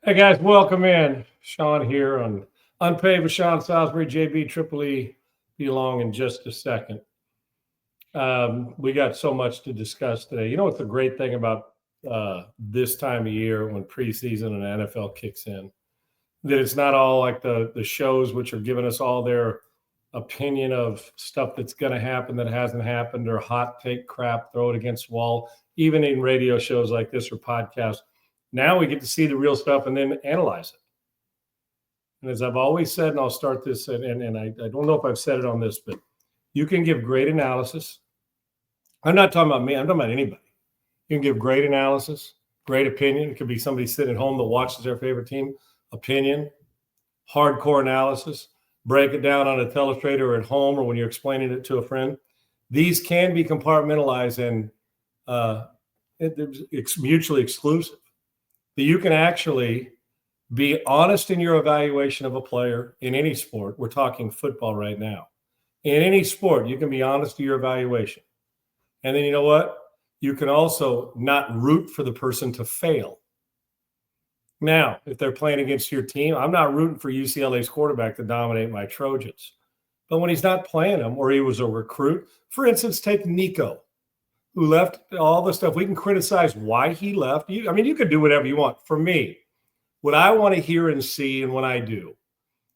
Hey guys, welcome in. Sean here on Unpaid with Sean Salisbury, JB Triple E. Be along in just a second. We got so much to discuss today. You know what's the great thing about this time of year when preseason and NFL kicks in? That it's not all like the shows which are giving us all their opinion of stuff that's going to happen that hasn't happened or hot take crap, throw it against the wall. Even in radio shows like this or podcasts, now we get to see the real stuff and then analyze it. And as I've always said, and I'll start this, and I don't know if I've said it on this, but you can give great analysis. I'm not talking about me. I'm talking about anybody. You can give great analysis, great opinion. It could be somebody sitting at home that watches their favorite team. Opinion, hardcore analysis, break it down on a telestrator or at home or when you're explaining it to a friend. These can be compartmentalized and it's mutually exclusive. That you can actually be honest in your evaluation of a player in any sport. We're talking football right now. In any sport, you can be honest in your evaluation. And then you know what? You can also not root for the person to fail. Now, if they're playing against your team, I'm not rooting for UCLA's quarterback to dominate my Trojans. But when he's not playing them or he was a recruit, for instance, take Nico, who left all the stuff. We can criticize why he left. You can do whatever you want. For me, what I want to hear and see, and when I do,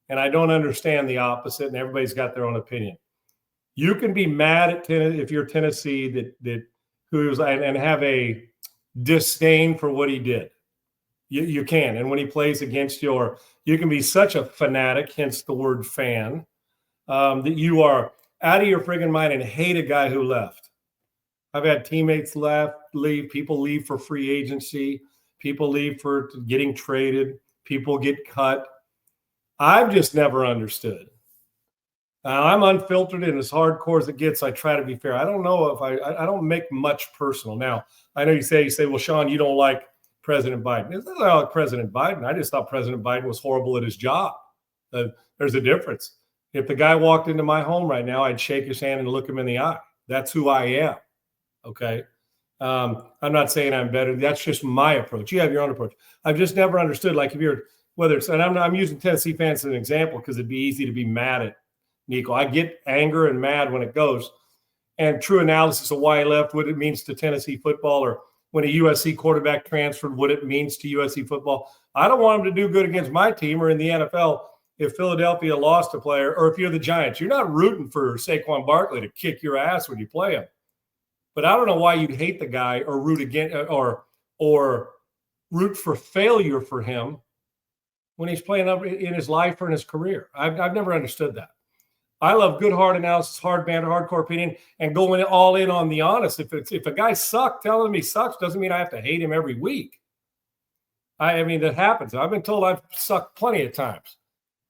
and I don't understand the opposite, and everybody's got their own opinion. You can be mad at if you're Tennessee and have a disdain for what he did. You can, and when he plays against you can be such a fanatic, hence the word fan, that you are out of your friggin' mind and hate a guy who left. I've had teammates leave, people leave for free agency, people leave for getting traded, people get cut. I've just never understood. I'm unfiltered and as hardcore as it gets. I try to be fair. I don't know if I don't make much personal. Now, I know you say, well, Sean, you don't like President Biden. It's not like President Biden. I just thought President Biden was horrible at his job. There's a difference. If the guy walked into my home right now, I'd shake his hand and look him in the eye. That's who I am. Okay. I'm not saying I'm better. That's just my approach. You have your own approach. I've just never understood, like and I'm using Tennessee fans as an example because it'd be easy to be mad at Nico. I get anger and mad when it goes. And true analysis of why he left, what it means to Tennessee football, or when a USC quarterback transferred, what it means to USC football. I don't want him to do good against my team or in the NFL if Philadelphia lost a player, or if you're the Giants. You're not rooting for Saquon Barkley to kick your ass when you play him. But I don't know why you'd hate the guy or root against or root for failure for him when he's playing up in his life or in his career. I've never understood that. I love good hard analysis, hard banter, hardcore opinion, and going all in on the honest. If a guy sucks, telling him he sucks doesn't mean I have to hate him every week. I mean, that happens. I've been told I've sucked plenty of times.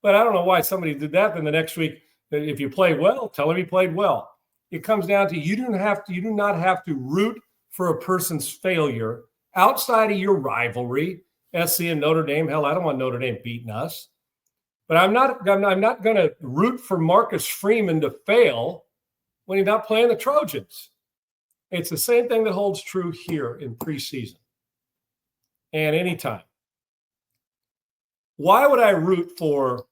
But I don't know why somebody did that. Then the next week, if you play well, tell him he played well. It comes down to you do not have to root for a person's failure outside of your rivalry. SC and Notre Dame. Hell, I don't want Notre Dame beating us. But I'm not going to root for Marcus Freeman to fail when he's not playing the Trojans. It's the same thing that holds true here in preseason and anytime. Why would I root for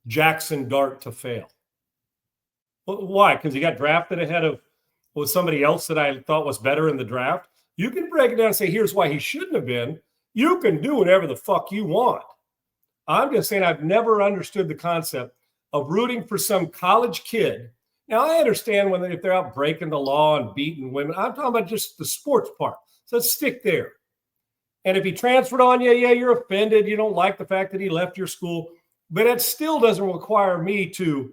Jackson Dart to fail? Why? Because he got drafted ahead of somebody else that I thought was better in the draft? You can break it down and say, here's why he shouldn't have been. You can do whatever the fuck you want. I'm just saying I've never understood the concept of rooting for some college kid. Now, I understand if they're out breaking the law and beating women. I'm talking about just the sports part. So let's stick there. And if he transferred on you, yeah, you're offended. You don't like the fact that he left your school. But it still doesn't require me to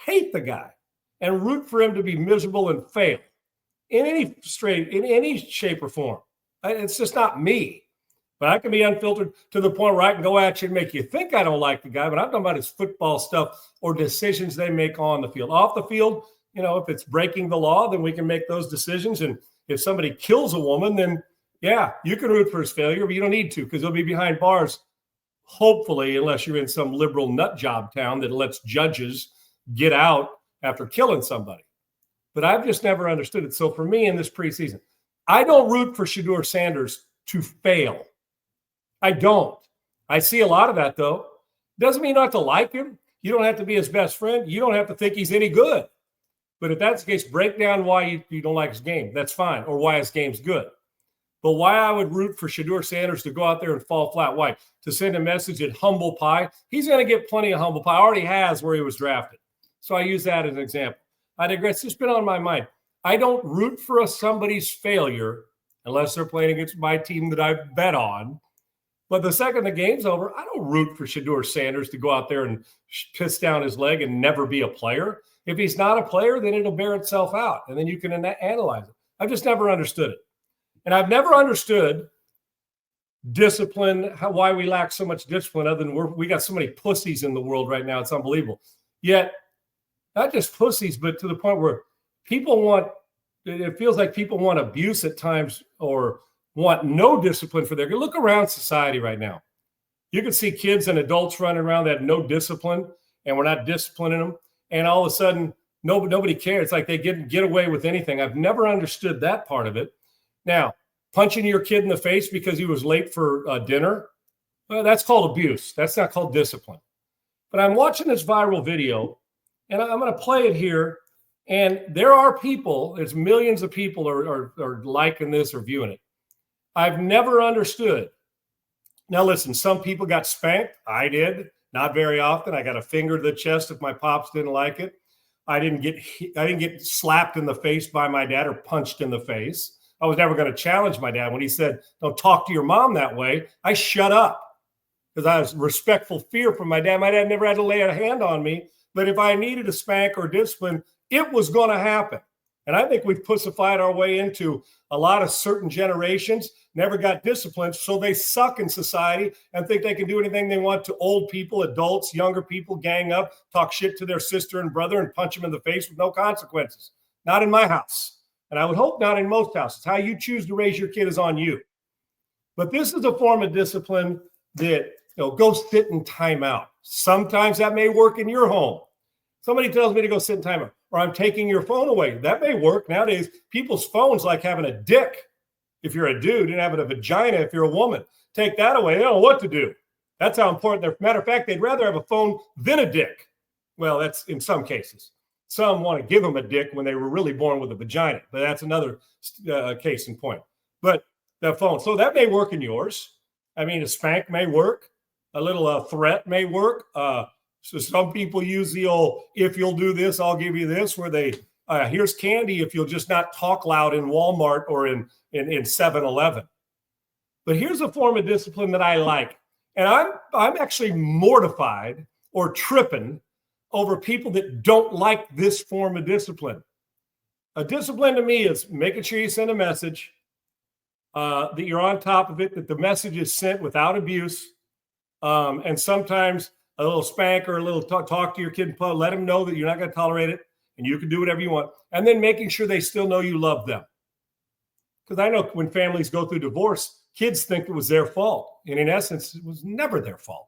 hate the guy and root for him to be miserable and fail in any shape or form. It's just not me. But I can be unfiltered to the point where I can go at you and make you think I don't like the guy, but I'm talking about his football stuff or decisions they make on the field. Off the field, if it's breaking the law, then we can make those decisions. And if somebody kills a woman, then, yeah, you can root for his failure, but you don't need to because he'll be behind bars, hopefully, unless you're in some liberal nut job town that lets judges get out after killing somebody. But I've just never understood it. So for me in this preseason, I don't root for Shedeur Sanders to fail. I don't. I see a lot of that, though. Doesn't mean you don't have to like him. You don't have to be his best friend. You don't have to think he's any good. But if that's the case, break down why you don't like his game. That's fine. Or why his game's good. But why I would root for Shedeur Sanders to go out there and fall flat. Why? To send a message at humble pie. He's going to get plenty of humble pie. Already has where he was drafted. So I use that as an example. I digress. It's just been on my mind. I don't root for somebody's failure unless they're playing against my team that I bet on. But the second the game's over, I don't root for Shedeur Sanders to go out there and piss down his leg and never be a player. If he's not a player, then it'll bear itself out, and then you can analyze it. I've just never understood it. And I've never understood discipline, why we lack so much discipline other than we got so many pussies in the world right now. It's unbelievable. Yet, not just pussies, but to the point where it feels like people want abuse at times or want no discipline for their – look around society right now. You can see kids and adults running around that have no discipline, and we're not disciplining them. And all of a sudden, nobody cares. It's like they get away with anything. I've never understood that part of it. Now, punching your kid in the face because he was late for dinner, well, that's called abuse. That's not called discipline. But I'm watching this viral video, and I'm going to play it here. And there are people, there's millions of people are liking this or viewing it. I've never understood. Now, listen, some people got spanked. I did. Not very often. I got a finger to the chest if my pops didn't like it. I didn't get slapped in the face by my dad or punched in the face. I was never going to challenge my dad when he said, "Don't talk to your mom that way." I shut up because I was respectful fear from my dad. My dad never had to lay a hand on me, but if I needed a spank or discipline, it was going to happen. And I think we've pussified our way into a lot of certain generations, never got disciplined, so they suck in society and think they can do anything they want to old people, adults, younger people, gang up, talk shit to their sister and brother and punch them in the face with no consequences. Not in my house. And I would hope not in most houses. How you choose to raise your kid is on you. But this is a form of discipline that, go sit in timeout. Sometimes that may work in your home. Somebody tells me to go sit in timeout, or I'm taking your phone away. That may work. Nowadays, people's phones like having a dick if you're a dude and having a vagina if you're a woman. Take that away. They don't know what to do. That's how important they're. Matter of fact, they'd rather have a phone than a dick. Well, that's in some cases. Some want to give them a dick when they were really born with a vagina, but that's another case in point. But the phone, so that may work in yours. I mean, a spank may work. A little threat may work. So some people use the old, if you'll do this, I'll give you this, where they, here's candy if you'll just not talk loud in Walmart or in 7-Eleven. But here's a form of discipline that I like. And I'm actually mortified or tripping over people that don't like this form of discipline. A discipline to me is making sure you send a message, that you're on top of it, that the message is sent without abuse, and sometimes a little spank or a little talk to your kid, let them know that you're not going to tolerate it and you can do whatever you want. And then making sure they still know you love them. Because I know when families go through divorce, kids think it was their fault. And in essence, it was never their fault.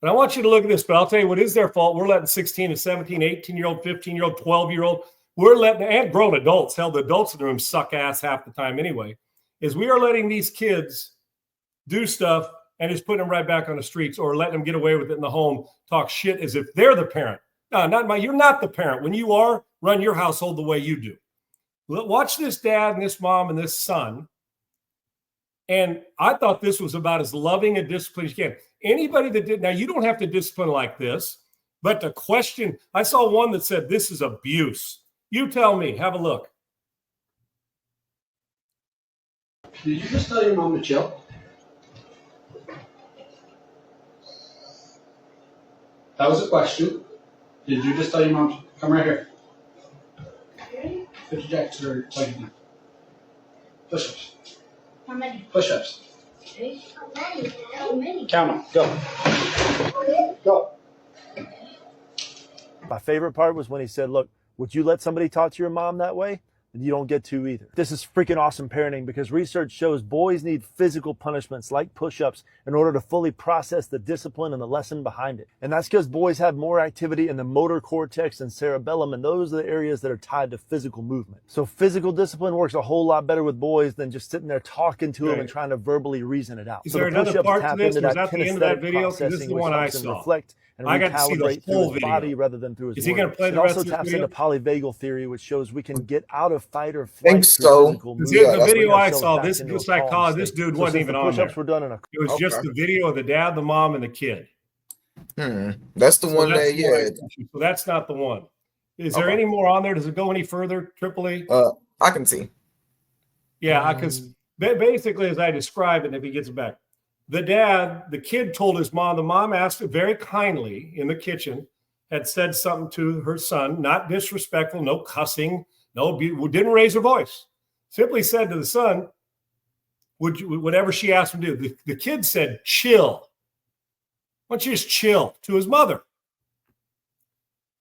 But I want you to look at this, but I'll tell you what is their fault. We're letting 16 and 17, 18-year-old, 15-year-old, 12-year-old, we're letting, and grown adults, hell, the adults in the room suck ass half the time anyway, is we are letting these kids do stuff and just putting them right back on the streets or letting them get away with it in the home, talk shit as if they're the parent. No, you're not the parent. When you are, run your household the way you do. Watch this dad and this mom and this son. And I thought this was about as loving a discipline as you can. Anybody that did, now you don't have to discipline like this, but the question, I saw one that said this is abuse. You tell me, have a look. Did you just tell your mom to chill? That was a question. Did you just tell your mom to come right here? Put your jackets or plug it in. Push-ups. How many? Push-ups. How many? Count them. Go. Go. My favorite part was when he said, "Look, would you let somebody talk to your mom that way?" you don't get to either. This is freaking awesome parenting because research shows boys need physical punishments like push-ups in order to fully process the discipline and the lesson behind it. And that's because boys have more activity in the motor cortex and cerebellum, and those are the areas that are tied to physical movement. So physical discipline works a whole lot better with boys than just sitting there talking to them and trying to verbally reason it out. Is so there the another push-ups part tap to this? into Was that that the end of that kinesthetic video? 'Cause this is processing, the which one I helps him saw. reflect and I got to see the recalibrate through whole his video. body rather than through his Is he going to words. play It the rest also of this taps video? into polyvagal theory, which shows we can get out of fight or Think flight through so. physical Because movement. Yeah, the that's video Bring I ourselves saw, back this into a calm psychologist, this state. dude So wasn't since even the on there. push-ups were done in a It was just Okay. the video of the dad, the mom, and the kid. That's the So one that's that, the one I yeah. sent you. So that's not the one. Is there Okay. any more on there? Does it go any further? Triple E? I can see. Yeah, because basically, as I described it, and if he gets it back, the kid told his mom, the mom asked it very kindly in the kitchen, had said something to her son, not disrespectful, no cussing, didn't raise her voice. Simply said to the son, whatever she asked him to do. The kid said, chill. Why don't you just chill, to his mother?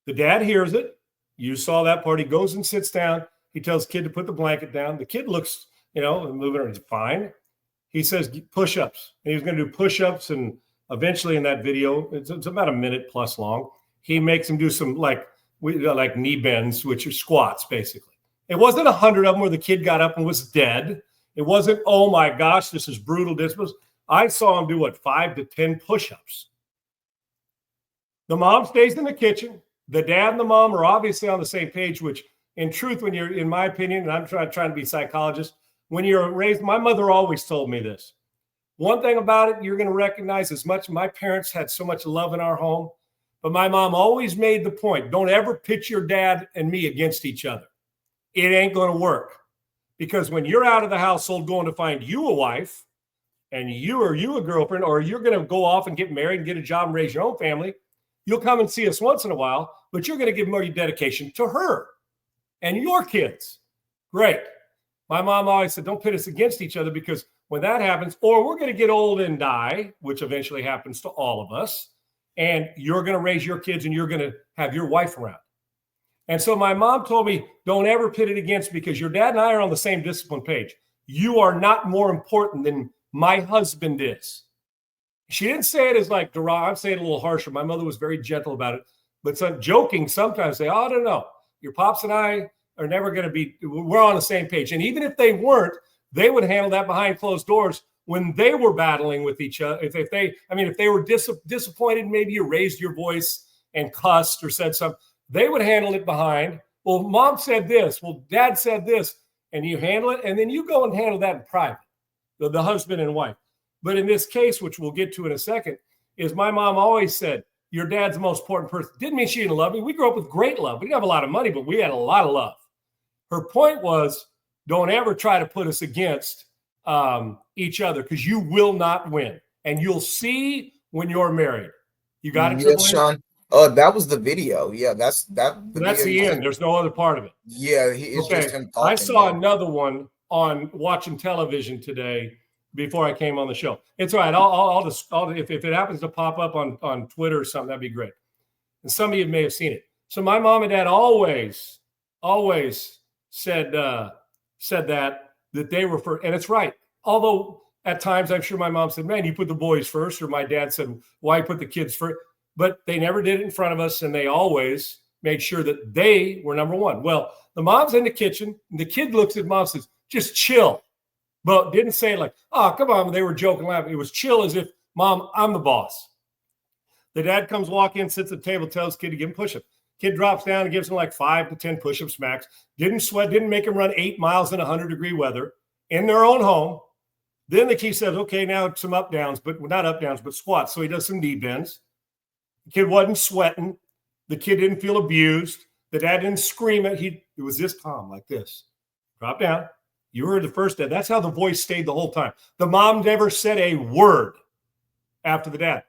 The dad hears it. You saw that part. He goes and sits down. He tells the kid to put the blanket down. The kid looks, moving around. He's fine. He says push-ups. And he's going to do push-ups. And eventually in that video, it's about a minute plus long, he makes him do some like knee bends, which are squats, basically. It wasn't 100 of them where the kid got up and was dead. It wasn't, oh my gosh, this is brutal discipline. I saw him do 5 to 10 push-ups. The mom stays in the kitchen. The dad and the mom are obviously on the same page, which in truth, when you're, in my opinion, and I'm trying to be a psychologist, when you're raised, my mother always told me this. One thing about it, you're going to recognize as much, my parents had so much love in our home, but my mom always made the point, don't ever pitch your dad and me against each other. It ain't going to work. Because when you're out of the household going to find you a wife, and you a girlfriend, or you're going to go off and get married and get a job and raise your own family, you'll come and see us once in a while, but you're going to give more dedication to her and your kids. Great. My mom always said, don't pit us against each other, because when that happens, or we're going to get old and die, which eventually happens to all of us, and you're going to raise your kids and you're going to have your wife around. And so my mom told me, don't ever pit it against, because your dad and I are on the same discipline page. You are not more important than my husband is. She didn't say it as like derogatory. I'm saying it a little harsher. My mother was very gentle about it, but some joking sometimes say, oh, I don't know. Your pops and I are never going to be, we're on the same page. And even if they weren't, they would handle that behind closed doors when they were battling with each other. If they were disappointed, maybe you raised your voice and cussed or said something, they would handle it behind. Well, mom said this. Well, dad said this, and you handle it. And then you go and handle that in private, the husband and wife. But in this case, which we'll get to in a second, is my mom always said, your dad's the most important person. Didn't mean she didn't love me. We grew up with great love. We didn't have a lot of money, but we had a lot of love. Her point was, don't ever try to put us against each other, because you will not win. And you'll see when you're married. You got it, Yes, Sean. That was the video. Yeah, that's that's the end. There's no other part of it. Yeah, it's just him talking. I saw another one on watching television today before I came on the show. It's all right. I'll just if it happens to pop up on Twitter or something, that'd be great. And some of you may have seen it. So my mom and dad always said that they were for, and it's right. Although at times I'm sure my mom said, man, you put the boys first, or my dad said, why put the kids first? But they never did it in front of us, and they always made sure that they were number one. Well, the mom's in the kitchen, and the kid looks at mom and says, just chill. But didn't say it like, oh, come on. They were joking, laughing. It was chill, as if, mom, I'm the boss. The dad comes walk in, sits at the table, tells the kid to give him push-ups. Kid drops down and gives him like 5 to 10 push-ups max. Didn't sweat, didn't make him run 8 miles in 100-degree weather in their own home. Then the kid says, okay, now some up downs, but not up downs, but squats. So he does some knee bends. The kid wasn't sweating. The kid didn't feel abused. The dad didn't scream at him. It was this calm, like this. Drop down. You heard the first dad. That's how the voice stayed the whole time. The mom never said a word after the dad.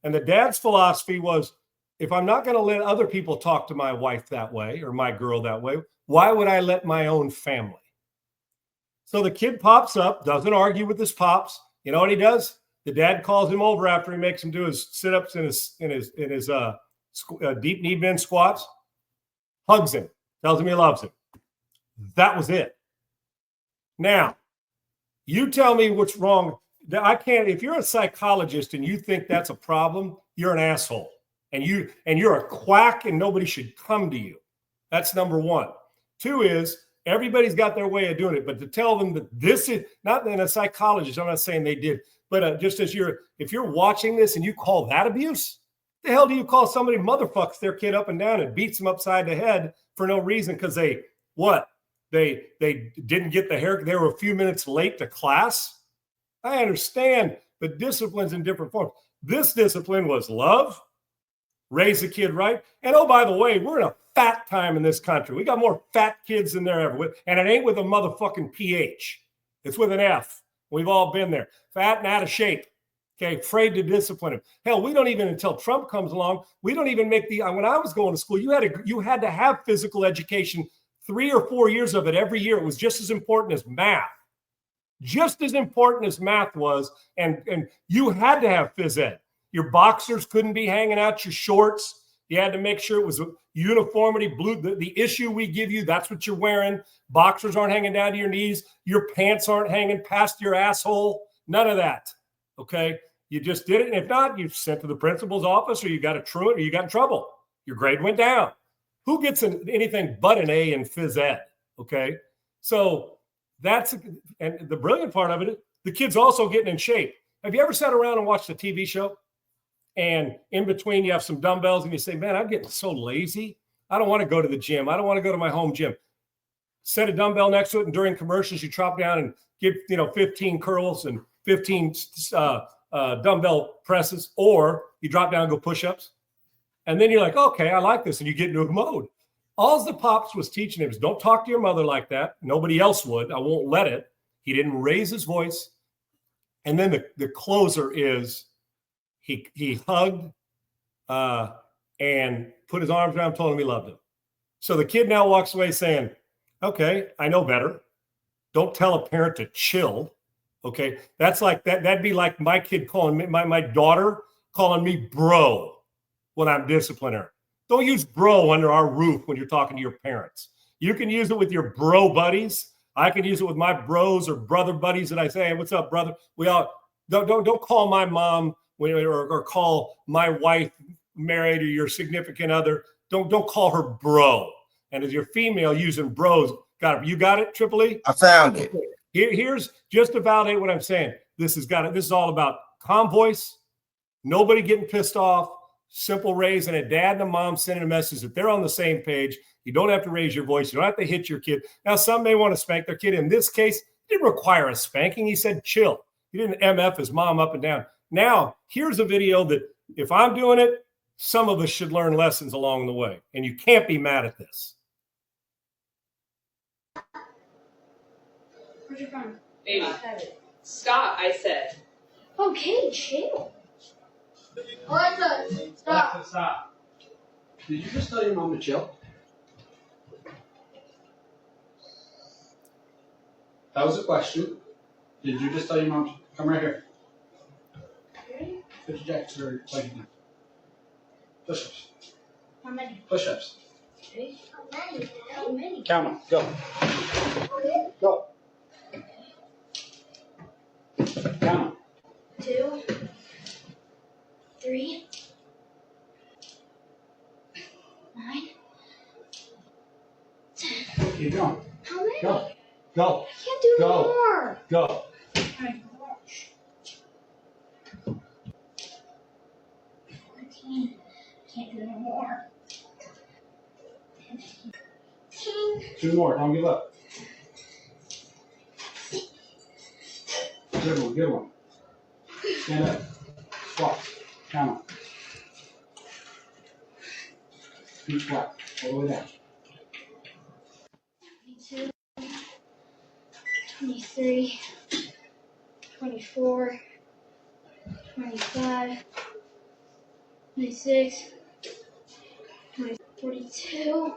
And the dad's philosophy was, if I'm not going to let other people talk to my wife that way, or my girl that way, why would I let my own family? So the kid pops up, doesn't argue with his pops. You know what he does? The dad calls him over after he makes him do his sit-ups in his deep knee bend squats, hugs him, tells him he loves him. That was it. Now, you tell me what's wrong. I can't. If you're a psychologist and you think that's a problem, you're an asshole, and you're a quack, and nobody should come to you. That's number one. Two is everybody's got their way of doing it, but to tell them that this is not in a psychologist, I'm not saying they did, but just as if you're watching this and you call that abuse, the hell do you call somebody motherfucks their kid up and down and beats them upside the head for no reason because they didn't get the haircut, they were a few minutes late to class? I understand, but discipline's in different forms. This discipline was love, raise the kid right. And oh, by the way, we're in a fat time in this country. We got more fat kids than there ever with, and it ain't with a motherfucking PH. It's with an F. We've all been there. Fat and out of shape. Okay, afraid to discipline him. Hell, we don't even, until Trump comes along, we don't even make when I was going to school, you had to have physical education, 3 or 4 years of it every year. It was just as important as math. Just as important as math was, and you had to have phys ed. Your boxers couldn't be hanging out your shorts. You had to make sure it was uniformity. Blue, the issue we give you, that's what you're wearing. Boxers aren't hanging down to your knees. Your pants aren't hanging past your asshole. None of that. Okay? You just did it. And if not, you sent to the principal's office, or you got a truant, or you got in trouble. Your grade went down. Who gets anything but an A in phys ed? Okay? So and the brilliant part of it, the kid's also getting in shape. Have you ever sat around and watched a TV show? And in between, you have some dumbbells, and you say, man, I'm getting so lazy. I don't want to go to the gym. I don't want to go to my home gym. Set a dumbbell next to it, and during commercials, you drop down and give 15 curls and 15 dumbbell presses, or you drop down and go push-ups. And then you're like, okay, I like this, and you get into a mode. All the Pops was teaching him is don't talk to your mother like that. Nobody else would. I won't let it. He didn't raise his voice. And then the closer is he hugged and put his arms around him, told him he loved him. So the kid now walks away saying, okay, I know better. Don't tell a parent to chill. Okay. That's like that. That'd be like my kid calling me, my daughter calling me bro when I'm disciplining her. Don't use bro under our roof when you're talking to your parents. You can use it with your bro buddies. I can use it with my bros or brother buddies that I say, hey, what's up, brother? We all don't call my mom or call my wife married or your significant other. Don't call her bro. And as your female using bros, you got it, Triple E? I found it. Here's just to validate what I'm saying. This is all about calm voice, nobody getting pissed off, simple raise, and a dad and a mom sending a message that they're on the same page. You don't have to raise your voice. You don't have to hit your kid. Now, some may want to spank their kid. In this case, he didn't require a spanking. He said chill. He didn't MF his mom up and down. Now, here's a video that if I'm doing it, some of us should learn lessons along the way. And you can't be mad at this. Where's your phone? Baby, stop, I said. Okay, chill. Alexa, stop. Alexa, stop. Did you just tell your mom to chill? That was a question. Did you just tell your mom to come right here? Ready? Put your jacket or like push-ups. How many? Push-ups. Ready? How many? How many? Count them. Go. Go. Count them. 2, 3, 9, 10. Keep going. How many? Go. Go. I can't do Go. more. Go. My gosh. 14. Can't do no more. 15. 2 more. Don't give up. Good one. Good one. Stand up. Squat. Count them. Feet flat. All the way down. 22, 23, 24, 25, 26, 42,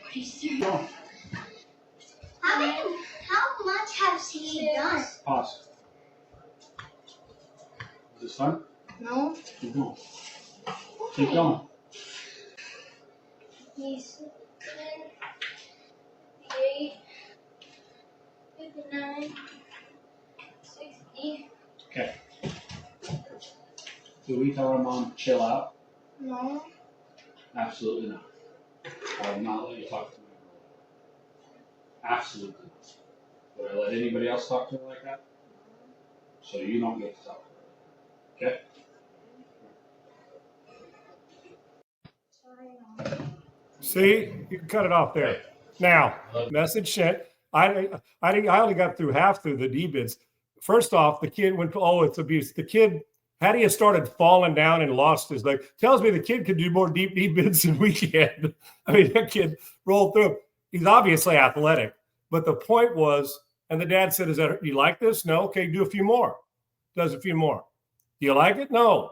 43. Go. How much has he done? Pause. Is this fun? No. Keep going. Keep going. He's 58, 59, 60. Okay. Do we tell our mom to chill out? No. Absolutely not. I will not let you talk to my girl. Absolutely not. Would I let anybody else talk to her like that? So you don't get to talk to her. Okay? Sorry, Mom. See, you can cut it off there. Now, message sent. I only got through half through the D-bids. First off, the kid went, oh, it's abuse. The kid, had he started falling down and lost his leg, tells me the kid could do more deep D-bids than we can. I mean, that kid rolled through. He's obviously athletic. But the point was, and the dad said, "Is that, you like this?" No. Okay, do a few more. Does a few more. Do you like it? No.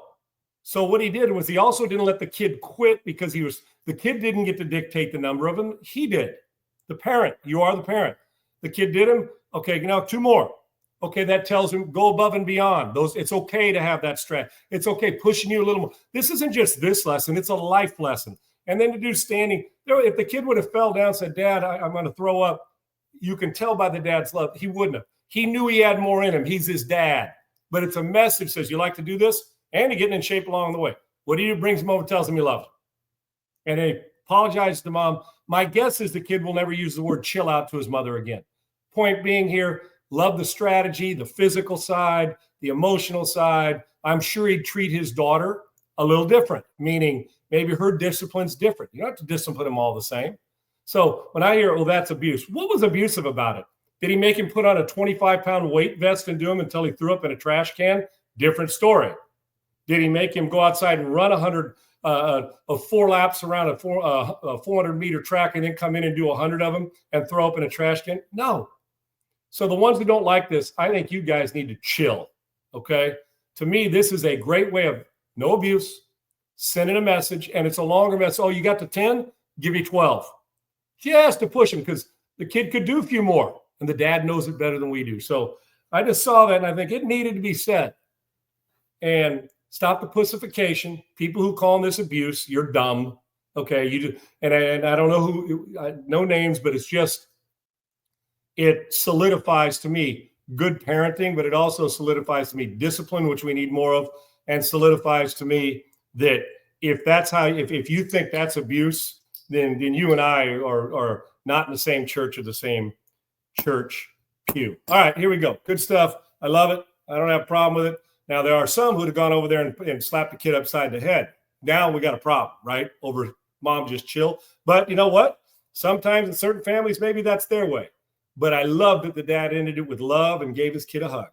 So what he did was he also didn't let the kid quit because the kid didn't get to dictate the number of them. He did. The parent. You are the parent. The kid did him. Okay, now 2 more. Okay, that tells him go above and beyond. It's okay to have that stretch. It's okay pushing you a little more. This isn't just this lesson. It's a life lesson. And then to do standing. If the kid would have fell down and said, "Dad, I'm going to throw up," you can tell by the dad's love. He wouldn't have. He knew he had more in him. He's his dad. But it's a message that says, you like to do this? And you're getting in shape along the way. What do you do? Brings him over, tells him he loves him. And he apologizes to mom. My guess is the kid will never use the word chill out to his mother again. Point being here, love the strategy, the physical side, the emotional side. I'm sure he'd treat his daughter a little different, meaning maybe her discipline's different. You don't have to discipline them all the same. So when I hear, "Oh, that's abuse," what was abusive about it? Did he make him put on a 25-pound weight vest and do him until he threw up in a trash can? Different story. Did he make him go outside and run 4 laps around a 400-meter track and then come in and do 100 of them and throw up in a trash can? No. So the ones who don't like this, I think you guys need to chill, okay? To me, this is a great way of no abuse, sending a message, and it's a longer message. Oh, you got to 10? Give you 12. Just to push him because the kid could do a few more, and the dad knows it better than we do. So I just saw that, and I think it needed to be said. And stop the pussification. People who call this abuse, you're dumb. Okay, you do, and I don't know no names, but it's just, it solidifies to me good parenting, but it also solidifies to me discipline, which we need more of, and solidifies to me that if you think that's abuse, then you and I are not in the same church or the same church pew. All right, here we go. Good stuff. I love it. I don't have a problem with it. Now, there are some who'd have gone over there and slapped the kid upside the head. Now we got a problem, right? Over mom just chill. But you know what? Sometimes in certain families, maybe that's their way. But I love that the dad ended it with love and gave his kid a hug.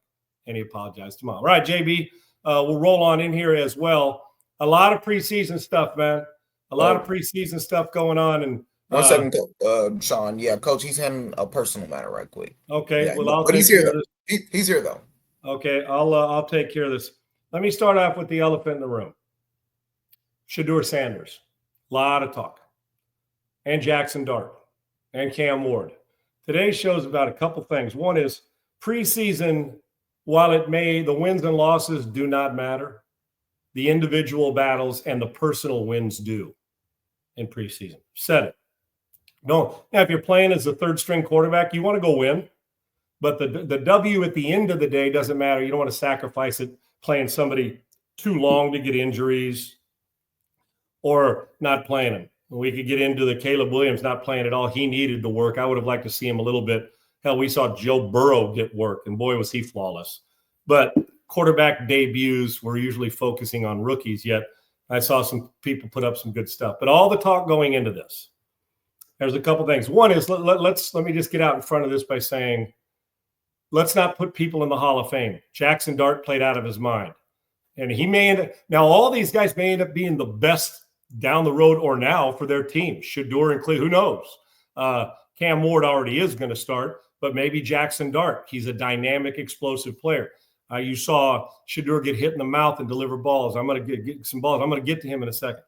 And he apologized to mom. All right, JB, we'll roll on in here as well. A lot of preseason stuff, man. A lot of preseason stuff going on. And 1 second, Sean. Yeah, Coach, he's handling a personal matter right quick. Okay, Yeah, well, but he's here. He's here though. Okay, I'll take care of this. Let me start off with the elephant in the room. Shedeur Sanders, a lot of talk, and Jackson Dart, and Cam Ward. Today's show is about a couple things. One is preseason. While the wins and losses do not matter, the individual battles and the personal wins do in preseason. Said it. No, now if you're playing as a third string quarterback, you want to go win. But the W at the end of the day doesn't matter. You don't want to sacrifice it playing somebody too long to get injuries or not playing him. We could get into the Caleb Williams not playing at all. He needed the work. I would have liked to see him a little bit. Hell, we saw Joe Burrow get work, and boy, was he flawless. But quarterback debuts, we're usually focusing on rookies, yet I saw some people put up some good stuff. But all the talk going into this, there's a couple things. One is, let me just get out in front of this by saying, let's not put people in the Hall of Fame. Jackson Dart played out of his mind. And he may end up, now all these guys may end up being the best down the road or now for their team. Shedeur and Clee, who knows? Cam Ward already is going to start, but maybe Jackson Dart. He's a dynamic, explosive player. You saw Shedeur get hit in the mouth and deliver balls. I'm going to get some balls. I'm going to get to him in a second.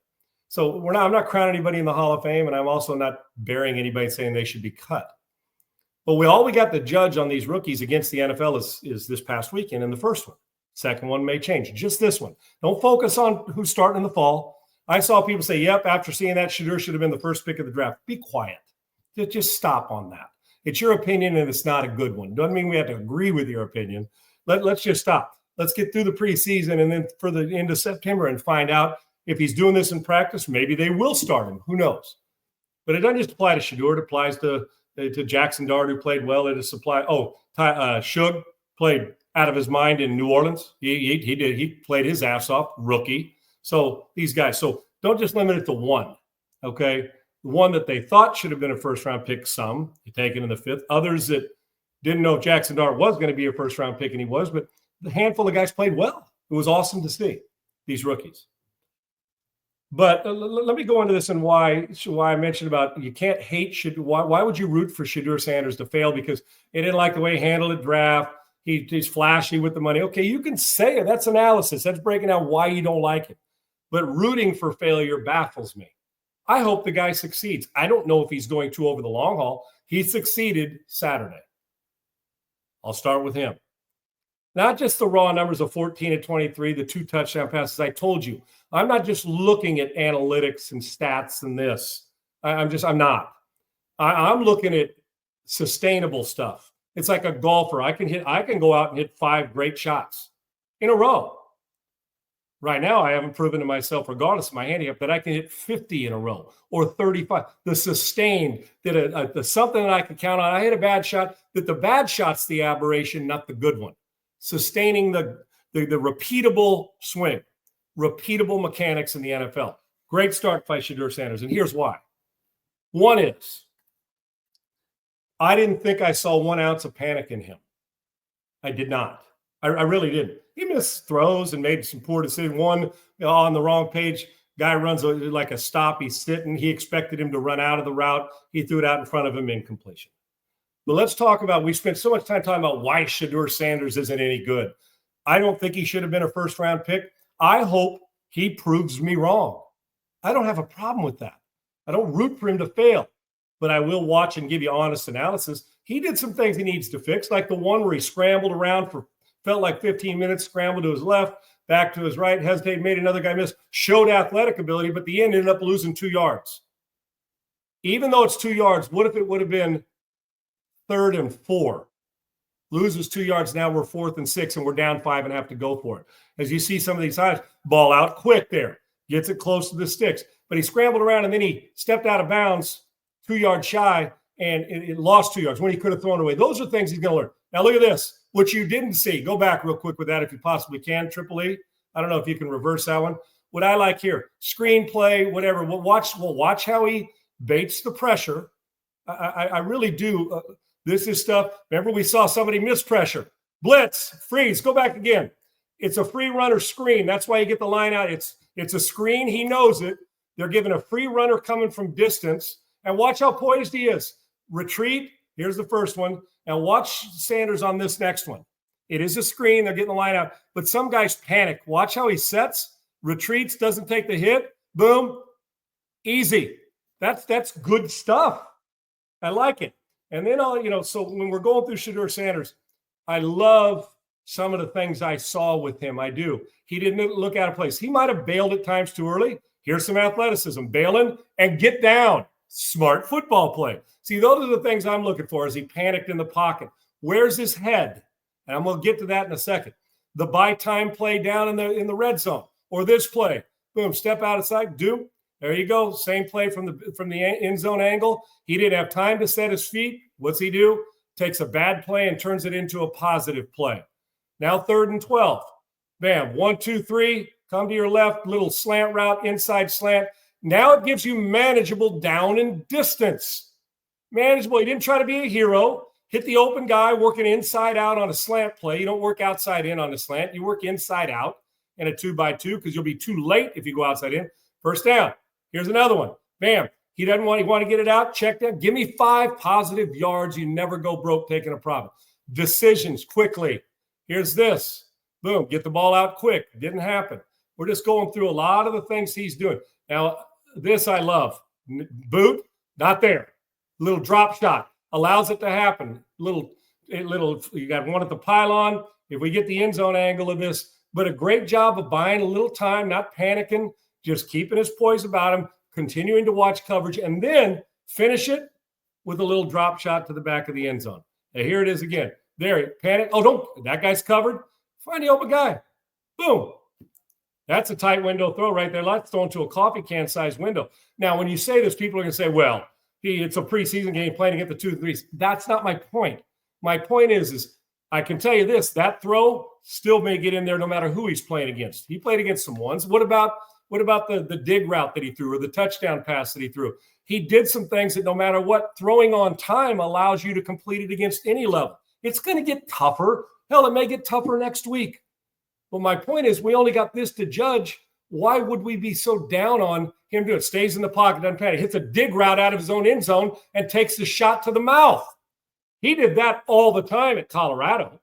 So I'm not crowning anybody in the Hall of Fame, and I'm also not burying anybody saying they should be cut. But we got to judge on these rookies against the NFL is this past weekend in the first one. Second one may change. Just this one. Don't focus on who's starting in the fall. I saw people say, yep, after seeing that, Shedeur should have been the first pick of the draft. Be quiet. Just stop on that. It's your opinion, and it's not a good one. Doesn't mean we have to agree with your opinion. Let's just stop. Let's get through the preseason and then for the end of September and find out if he's doing this in practice. Maybe they will start him. Who knows? But it doesn't just apply to Shedeur. It applies to Jackson Dart, who played well. It applies. Shug played out of his mind in New Orleans. He did. He played his ass off, rookie. So these guys. So don't just limit it to one. Okay, the one that they thought should have been a first-round pick. Some you take it in the fifth. Others that didn't know Jackson Dart was going to be a first-round pick, and he was. But the handful of guys played well. It was awesome to see these rookies. But let me go into this and why I mentioned about you can't hate Shedeur. Why would you root for Shedeur Sanders to fail? Because he didn't like the way he handled the draft. He's flashy with the money. Okay, you can say it. That's analysis. That's breaking down why you don't like it. But rooting for failure baffles me. I hope the guy succeeds. I don't know if he's going to over the long haul. He succeeded Saturday. I'll start with him. Not just the raw numbers of 14 to 23, the 2 touchdown passes. I told you, I'm not just looking at analytics and stats and this. I'm not. I'm looking at sustainable stuff. It's like a golfer. I can go out and hit 5 great shots in a row. Right now, I haven't proven to myself, regardless of my handicap, that I can hit 50 in a row or 35. The sustained, the something that I can count on. I hit a bad shot, that the bad shot's the aberration, not the good one. Sustaining the repeatable swing, repeatable mechanics in the NFL. Great start by Shedeur Sanders, and here's why. One is, I didn't think I saw 1 ounce of panic in him. I did not. I really didn't. He missed throws and made some poor decisions. One on the wrong page, guy runs like a stop. He's sitting. He expected him to run out of the route. He threw it out in front of him, incompletion. But let's talk about, we spent so much time talking about why Shedeur Sanders isn't any good. I don't think he should have been a first-round pick. I hope he proves me wrong. I don't have a problem with that. I don't root for him to fail, but I will watch and give you honest analysis. He did some things he needs to fix, like the one where he scrambled around for, felt like 15 minutes, scrambled to his left, back to his right, hesitated, made another guy miss, showed athletic ability, but the end ended up losing 2 yards. Even though it's 2 yards, what if it would have been 3rd and 4? Loses 2 yards, now we're 4th and 6, and we're down 5 and have to go for it. As you see some of these times, ball out quick there, gets it close to the sticks. But he scrambled around, and then he stepped out of bounds 2 yards shy, and it lost 2 yards when he could have thrown away. Those are things he's going to learn. Now look at this, what you didn't see. Go back real quick with that if you possibly can, Triple E. I don't know if you can reverse that one. What I like here, screenplay, whatever. We'll watch how he baits the pressure. I really do. This is stuff. Remember, we saw somebody miss pressure. Blitz, freeze, go back again. It's a free runner screen. That's why you get the line out. It's a screen. He knows it. They're giving a free runner coming from distance. And watch how poised he is. Retreat. Here's the first one. Now watch Sanders on this next one. It is a screen. They're getting the line out. But some guys panic. Watch how he sets, retreats, doesn't take the hit. Boom. Easy. That's good stuff. I like it. And then, so when we're going through Shedeur Sanders, I love some of the things I saw with him. I do. He didn't look out of place. He might have bailed at times too early. Here's some athleticism. Bailing and get down. Smart football play. See, those are the things I'm looking for as he panicked in the pocket. Where's his head? And I'm going to get to that in a second. The buy time play down in the red zone, or this play. Boom, step outside, do. There you go. Same play from the end zone angle. He didn't have time to set his feet. What's he do? Takes a bad play and turns it into a positive play. Now 3rd and 12. Bam, 1, 2, 3. Come to your left, little slant route, inside slant. Now it gives you manageable down and distance. Manageable. He didn't try to be a hero. Hit the open guy working inside out on a slant play. You don't work outside in on a slant. You work inside out in a 2x2 because you'll be too late if you go outside in. First down. Here's another one. Bam. He want to get it out. Check that. Give me 5 positive yards. You never go broke taking a profit. Decisions quickly. Here's this. Boom. Get the ball out quick. Didn't happen. We're just going through a lot of the things he's doing. Now, this I love. Boot, not there. Little drop shot. Allows it to happen. Little, you got one at the pylon. If we get the end zone angle of this, but a great job of buying a little time, not panicking, just keeping his poise about him, continuing to watch coverage, and then finish it with a little drop shot to the back of the end zone. Now, here it is again. There, panic. Oh, don't. That guy's covered. Find the open guy. Boom. That's a tight window throw right there. Let's throw into a coffee can size window. Now, when you say this, people are going to say, well, it's a preseason game playing to get the 2 threes. That's not my point. My point is I can tell you this, that throw still may get in there no matter who he's playing against. He played against some ones. What about the dig route that he threw or the touchdown pass that he threw? He did some things that no matter what, throwing on time allows you to complete it against any level. It's going to get tougher. Hell, it may get tougher next week. But my point is we only got this to judge. Why would we be so down on him doing it? Stays in the pocket, doesn't panic, hits a dig route out of his own end zone and takes the shot to the mouth. He did that all the time at Colorado.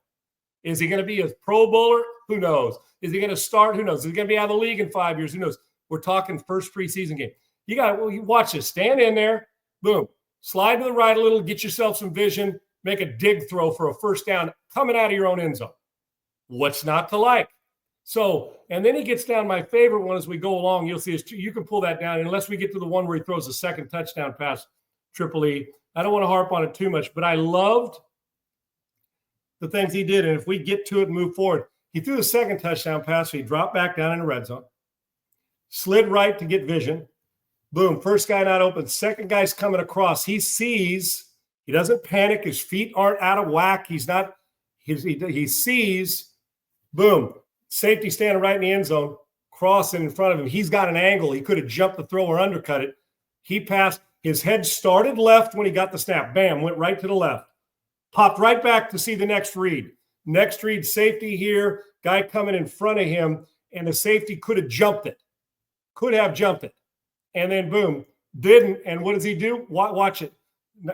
Is he going to be a Pro Bowler? Who knows? Is he going to start? Who knows? Is he going to be out of the league in 5 years? Who knows? We're talking first preseason game. You got to watch this. Stand in there. Boom. Slide to the right a little. Get yourself some vision. Make a dig throw for a first down coming out of your own end zone. What's not to like? So, and then he gets down. My favorite one as we go along, you'll see you can pull that down unless we get to the one where he throws a second touchdown pass, Triple E. I don't want to harp on it too much, but I loved the things he did. And if we get to it and move forward, he threw the second touchdown pass. So he dropped back down in the red zone, slid right to get vision. Boom. First guy not open. Second guy's coming across. He sees. He doesn't panic. His feet aren't out of whack. He sees. Boom. Safety standing right in the end zone, crossing in front of him. He's got an angle. He could have jumped the throw or undercut it. He passed. His head started left when he got the snap. Bam, went right to the left. Popped right back to see the next read. Next read, safety here. Guy coming in front of him, and the safety could have jumped it. Could have jumped it. And then, boom, didn't. And what does he do? Watch it.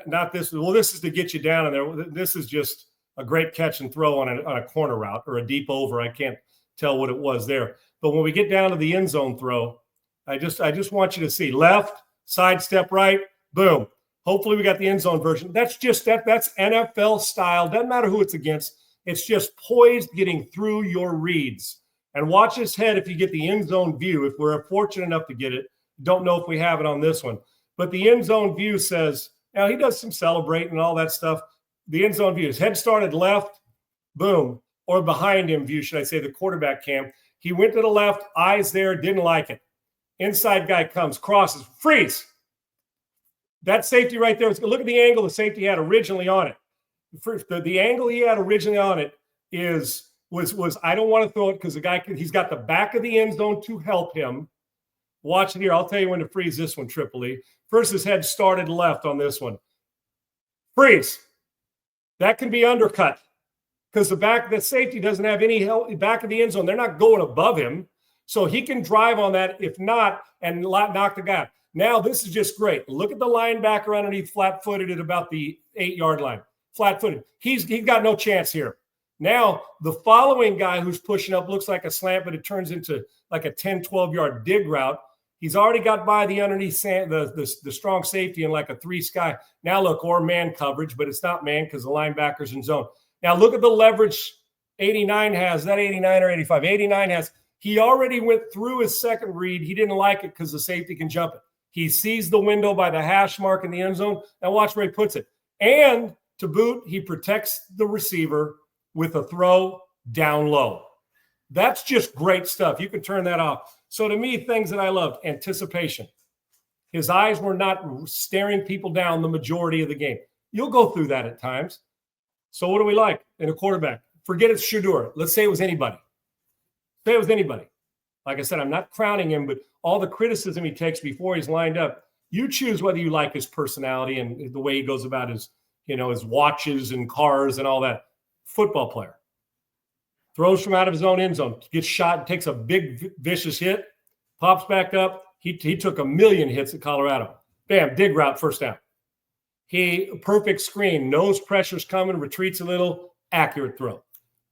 Not this. Well, this is to get you down in there. This is just a great catch and throw on a corner route or a deep over. I can't tell what it was there. But when we get down to the end zone throw, I just want you to see left, sidestep right, boom. Hopefully we got the end zone version. That's NFL style. Doesn't matter who it's against. It's just poised getting through your reads. And watch his head if you get the end zone view. If we're fortunate enough to get it, don't know if we have it on this one. But the end zone view says, now he does some celebrating and all that stuff. The end zone view, his head started left, boom. Or behind him view, should I say, the quarterback cam. He went to the left, eyes there, didn't like it. Inside guy comes, crosses, freeze. That safety right there, look at the angle the safety had originally on it. The angle he had originally on it was I don't want to throw it because the guy, he's got the back of the end zone to help him. Watch it here. I'll tell you when to freeze this one, Triple E. First, his head started left on this one. Freeze. That can be undercut. Because the safety doesn't have any help back of the end zone. They're not going above him. So he can drive on that, if not, and knock the guy out. Now, this is just great. Look at the linebacker underneath flat-footed at about the 8-yard line. Flat-footed. He's got no chance here. Now, the following guy who's pushing up looks like a slant, but it turns into like a 10, 12-yard dig route. He's already got by the underneath the strong safety in like a 3 sky. Now, look, or man coverage, but it's not man because the linebacker's in zone. Now, look at the leverage 89 has. Is that 89 or 85? 89 has. He already went through his second read. He didn't like it because the safety can jump it. He sees the window by the hash mark in the end zone. Now watch where he puts it. And to boot, he protects the receiver with a throw down low. That's just great stuff. You can turn that off. So to me, things that I loved, anticipation. His eyes were not staring people down the majority of the game. You'll go through that at times. So what do we like in a quarterback? Forget it's Shedeur. Let's say it was anybody. Say it was anybody. Like I said, I'm not crowning him, but all the criticism he takes before he's lined up, you choose whether you like his personality and the way he goes about his watches and cars and all that. Football player. Throws from out of his own end zone, gets shot, takes a big vicious hit, pops back up. He took 1,000,000 hits at Colorado. Bam, dig route, first down. Perfect screen, knows pressure's coming, retreats a little, accurate throw.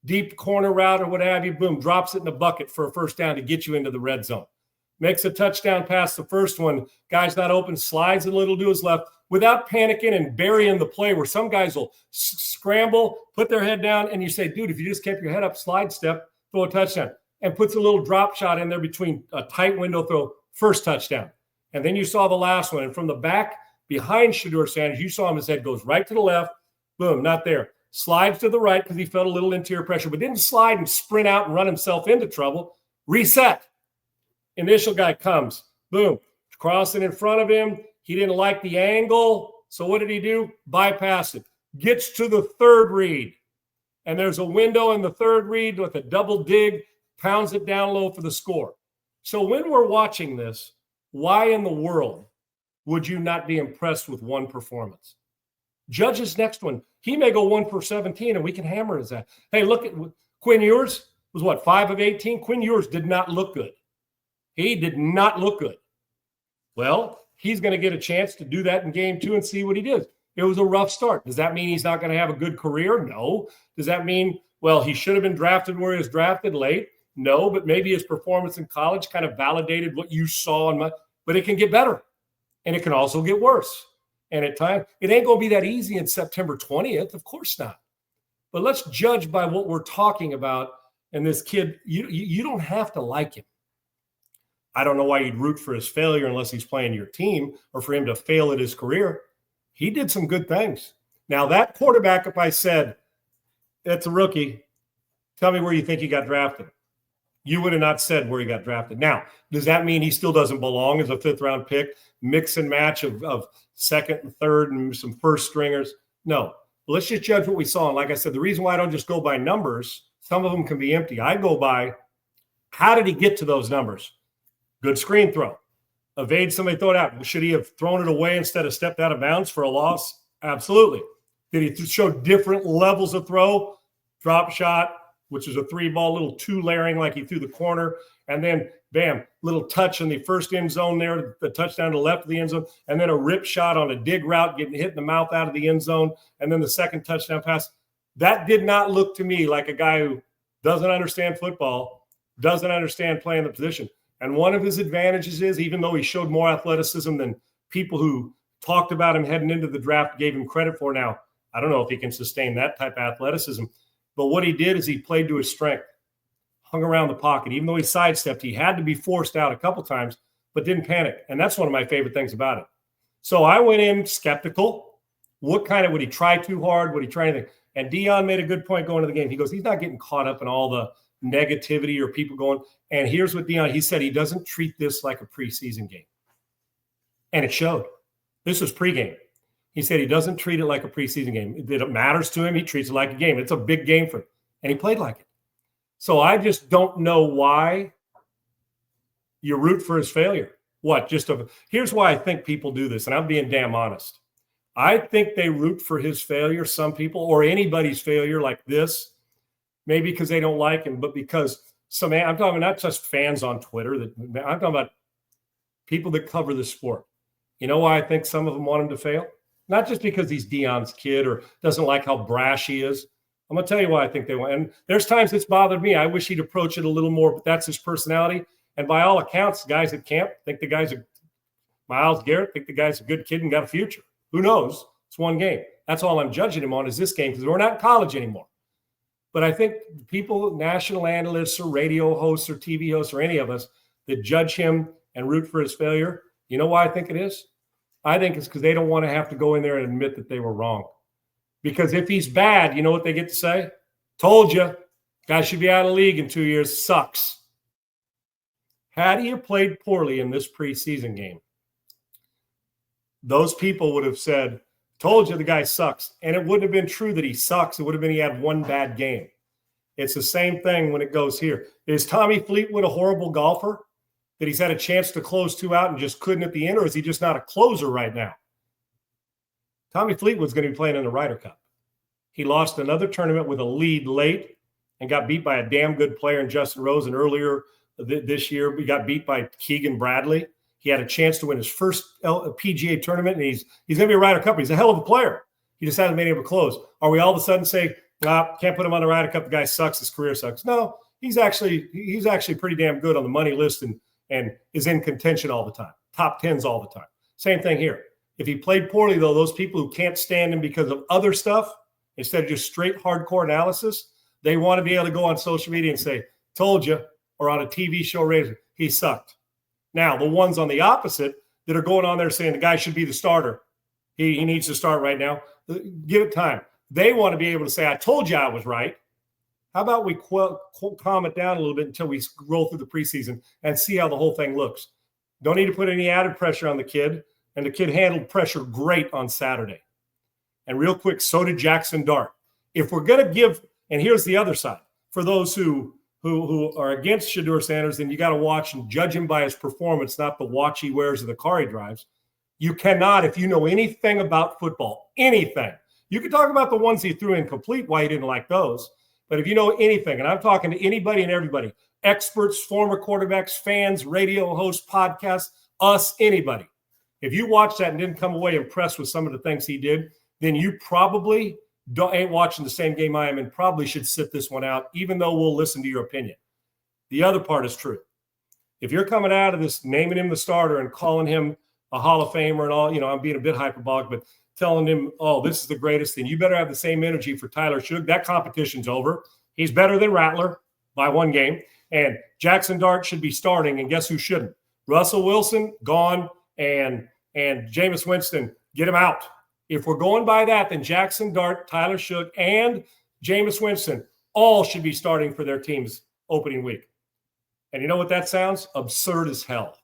Deep corner route or what have you, boom, drops it in the bucket for a first down to get you into the red zone. Makes a touchdown pass, the first one. Guy's not open, slides a little to his left without panicking and burying the play where some guys will scramble, put their head down, and you say, dude, if you just kept your head up, slide step, throw a touchdown. And puts a little drop shot in there between a tight window throw, first touchdown. And then you saw the last one. And from the back, behind Shedeur Sanders. You saw him, his head goes right to the left. Boom, not there. Slides to the right because he felt a little interior pressure, but didn't slide and sprint out and run himself into trouble. Reset. Initial guy comes. Boom. Crossing in front of him. He didn't like the angle. So what did he do? Bypass it. Gets to the third read. And there's a window in the third read with a double dig. Pounds it down low for the score. So when we're watching this, why in the world would you not be impressed with one performance? Judge's next one. He may go 1 for 17 and we can hammer his ass. Hey, look at Quinn Ewers was what, 5 of 18? Quinn Ewers did not look good. He did not look good. Well, he's going to get a chance to do that in game 2 and see what he did. It was a rough start. Does that mean he's not going to have a good career? No. Does that mean, well, he should have been drafted where he was drafted late? No, but maybe his performance in college kind of validated what you saw. But it can get better, and it can also get worse. And at times, it ain't going to be that easy in September 20th. Of course not. But let's judge by what we're talking about. And this kid, you don't have to like him. I don't know why you'd root for his failure unless he's playing your team or for him to fail at his career. He did some good things. Now, that quarterback, if I said, that's a rookie, tell me where you think he got drafted. You would have not said where he got drafted. Now, does that mean he still doesn't belong as a 5th-round pick, mix and match of second and third and some first stringers? No. Let's just judge what we saw. And like I said, the reason why I don't just go by numbers, some of them can be empty. I go by, how did he get to those numbers? Good screen throw. Evade somebody, throw it out. Should he have thrown it away instead of stepped out of bounds for a loss? Absolutely. Did he show different levels of throw? Drop shot, which is a 3-ball, little 2 layering like he threw the corner, and then bam, little touch in the first end zone there, the touchdown to the left of the end zone, and then a rip shot on a dig route, getting hit in the mouth out of the end zone, and then the second touchdown pass. That did not look to me like a guy who doesn't understand football, doesn't understand playing the position. And one of his advantages is, even though he showed more athleticism than people who talked about him heading into the draft gave him credit for. Now, I don't know if he can sustain that type of athleticism, but what he did is he played to his strength, hung around the pocket. Even though he sidestepped, he had to be forced out a couple times, but didn't panic. And that's one of my favorite things about it. So I went in skeptical. What kind of, would he try too hard? Would he try anything? And Deion made a good point going into the game. He goes, he's not getting caught up in all the negativity or people going. And here's what Deion, he said, he doesn't treat this like a preseason game. And it showed. This was pregame. He said he doesn't treat it like a preseason game. It matters to him. He treats it like a game. It's a big game for him. And he played like it. So I just don't know why you root for his failure. What? Here's why I think people do this, and I'm being damn honest. I think they root for his failure, some people, or anybody's failure like this, maybe because they don't like him, but because I'm talking not just fans on Twitter. I'm talking about people that cover the sport. You know why I think some of them want him to fail? Not just because he's Deion's kid or doesn't like how brash he is. I'm going to tell you why I think they want. And there's times it's bothered me. I wish he'd approach it a little more, but that's his personality. And by all accounts, guys at camp think the guy's Myles Garrett, think the guy's a good kid and got a future. Who knows? It's one game. That's all I'm judging him on is this game because we're not in college anymore. But I think people, national analysts or radio hosts or TV hosts or any of us that judge him and root for his failure, you know why I think it is? I think it's because they don't want to have to go in there and admit that they were wrong. Because if he's bad, you know what they get to say? Told you. Guy should be out of the league in 2 years. Sucks. Had he played poorly in this preseason game, those people would have said, told you the guy sucks. And it wouldn't have been true that he sucks. It would have been he had one bad game. It's the same thing when it goes here. Is Tommy Fleetwood a horrible golfer? That he's had a chance to close 2 out and just couldn't at the end, or is he just not a closer right now? Tommy Fleetwood's going to be playing in the Ryder Cup. He lost another tournament with a lead late and got beat by a damn good player in Justin Rose. And earlier this year, we got beat by Keegan Bradley. He had a chance to win his first PGA tournament, and he's going to be a Ryder Cup. He's a hell of a player. He just hasn't been able to close. Are we all of a sudden say, can't put him on the Ryder Cup, the guy sucks, his career sucks? No, he's actually pretty damn good on the money list and is in contention all the time, top 10s all the time. Same thing here. If he played poorly, though, those people who can't stand him because of other stuff, instead of just straight hardcore analysis, they want to be able to go on social media and say, told you, or on a TV show, he sucked. Now, the ones on the opposite that are going on there saying the guy should be the starter, He needs to start right now. Give it time. They want to be able to say, I told you I was right. How about we calm it down a little bit until we roll through the preseason and see how the whole thing looks. Don't need to put any added pressure on the kid. And the kid handled pressure great on Saturday. And real quick, so did Jackson Dart. If we're going to give, and here's the other side, for those who are against Shedeur Sanders, then you got to watch and judge him by his performance, not the watch he wears or the car he drives. You cannot, if you know anything about football, anything. You can talk about the ones he threw incomplete, why he didn't like those. But if you know anything, and I'm talking to anybody and everybody, experts, former quarterbacks, fans, radio hosts, podcasts, us, anybody. If you watched that and didn't come away impressed with some of the things he did, then you probably ain't watching the same game I am and probably should sit this one out, even though we'll listen to your opinion. The other part is true. If you're coming out of this naming him the starter and calling him a Hall of Famer and all, I'm being a bit hyperbolic, but telling him, oh, this is the greatest, then you better have the same energy for Tyler Shough. That competition's over. He's better than Rattler by one game. And Jackson Dart should be starting, and guess who shouldn't? Russell Wilson, gone, and Jameis Winston, get him out. If we're going by that, then Jackson Dart, Tyler Shough, and Jameis Winston all should be starting for their teams opening week. And you know what that sounds? Absurd as hell.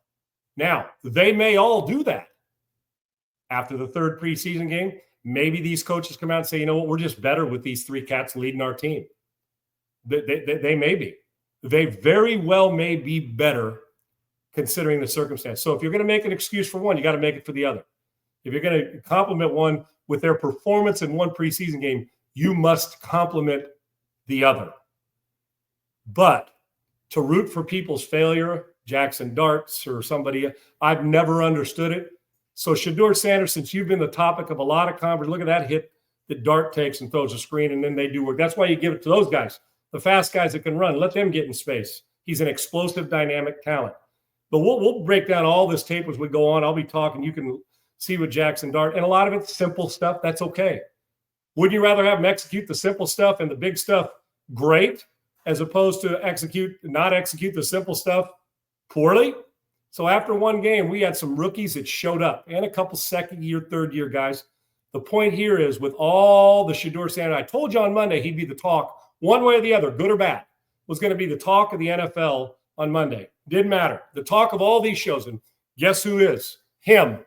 Now, they may all do that. After the third preseason game, maybe these coaches come out and say, you know what, we're just better with these three cats leading our team. They may be. They very well may be better considering the circumstance. So if you're going to make an excuse for one, you got to make it for the other. If you're going to compliment one with their performance in one preseason game, you must compliment the other. But to root for people's failure, Jackson Darts or somebody, I've never understood it. So Shedeur Sanders, since you've been the topic of a lot of conversation, look at that hit that Dart takes and throws a screen, and then they do work. That's why you give it to those guys, the fast guys that can run. Let them get in space. He's an explosive, dynamic talent. But we'll break down all this tape as we go on. I'll be talking. You can see with Jackson Dart. And a lot of it's simple stuff. That's okay. Wouldn't you rather have him execute the simple stuff and the big stuff great as opposed to not execute the simple stuff poorly? So after one game, we had some rookies that showed up and a couple second-year, third-year guys. The point here is with all the Shedeur Sanders, I told you on Monday he'd be the talk, one way or the other, good or bad, was going to be the talk of the NFL on Monday. Didn't matter. The talk of all these shows. And guess who is? Him.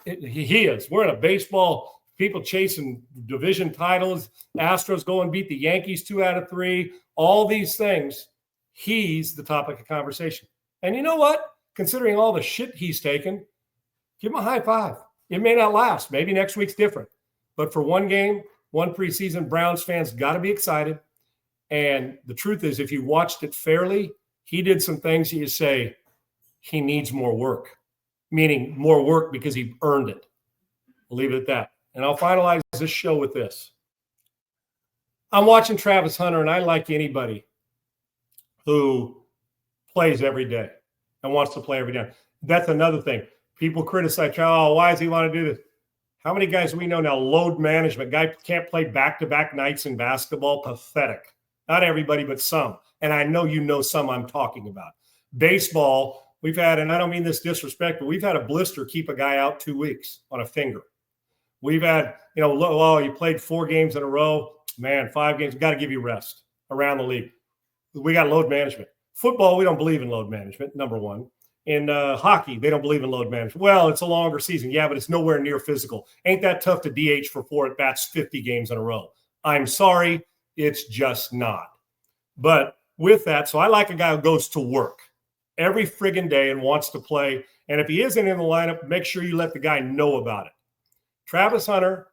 He is. We're in a baseball, people chasing division titles. Astros go and beat the Yankees 2 out of 3. All these things. He's the topic of conversation. And you know what? Considering all the shit he's taken, give him a high five. It may not last. Maybe next week's different. But for one game, one preseason, Browns fans got to be excited. And the truth is, if you watched it fairly, he did some things you say he needs more work, meaning more work because he earned it. I'll leave it at that. And I'll finalize this show with this. I'm watching Travis Hunter, and I like anybody who plays every day and wants to play every day. That's another thing. People criticize, oh, why does he want to do this? How many guys do we know now? Load management. Guy can't play back-to-back nights in basketball. Pathetic. Not everybody, but some. And I know you know some I'm talking about. Baseball, we've had, and I don't mean this disrespect, but we've had a blister keep a guy out 2 weeks on a finger. We've had, you played 4 games in a row. Man, 5 games, got to give you rest around the league. We got load management. Football, we don't believe in load management, number one. In hockey, they don't believe in load management. Well, it's a longer season. Yeah, but it's nowhere near physical. Ain't that tough to DH for 4 at-bats 50 games in a row? I'm sorry, it's just not. But with that, so I like a guy who goes to work every friggin' day and wants to play. And if he isn't in the lineup, make sure you let the guy know about it. Travis Hunter,